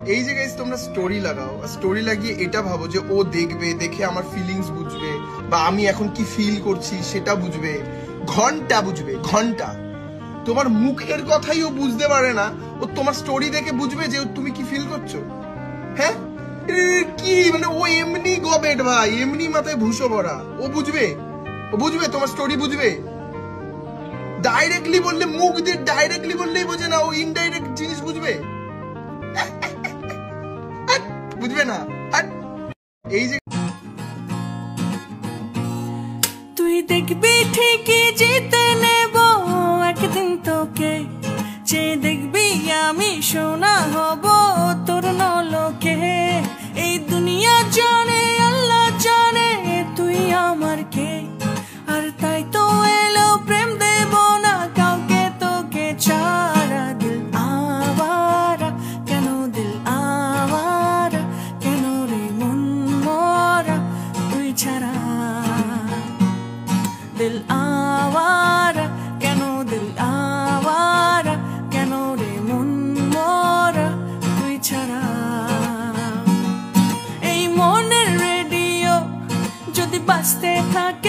এই যে গাইস তোমরা স্টোরি লাগাও, স্টোরি লাগিয়ে এটা ভাবো যে ও দেখবে, দেখে আমার ফিলিংস বুঝবে বা আমি এখন কি ফিল করছি সেটা বুঝবে। ঘন্টা বুঝবে, ঘন্টা। তোমার মুখের কথাই ও বুঝতে পারে না, ও তোমার স্টোরি দেখে বুঝবে যে তুমি কি ফিল করছো। হ্যাঁ কি মানে ও এমনি গবেট ভাই, এমনি মাথায় ভুসো ভরা। ও বুঝবে, ও বুঝবে তোমার স্টোরি বুঝবে। ডাইরেক্টলি বললে, মুখ দিয়ে ডাইরেক্টলি বললেই বোঝে না, ও ইনডাইরেক্ট জিনিস বুঝবে। বুঝবে না। এই যে তুই দেখবি ঠিকই জিতে নেব একদিন তোকে, যে দেখবি আমি সোনা হব তোর নলকে। এই দুনিয়া জানে, আল্লাহ জানে তুই আমার কে, আর তাই তো এলো প্রেম দেব না কাউকে তোকে ছাড়া। দিল আওয়ারা কেন, দিল আওয়ারা কেন রে মন মরা তুই ছাড়া। দিল আওয়ারা কেন, দিল আওয়ারা কেন রে মন মরা তুই ছাড়া। এই মনের রেডিও যদি বাজতে থাকে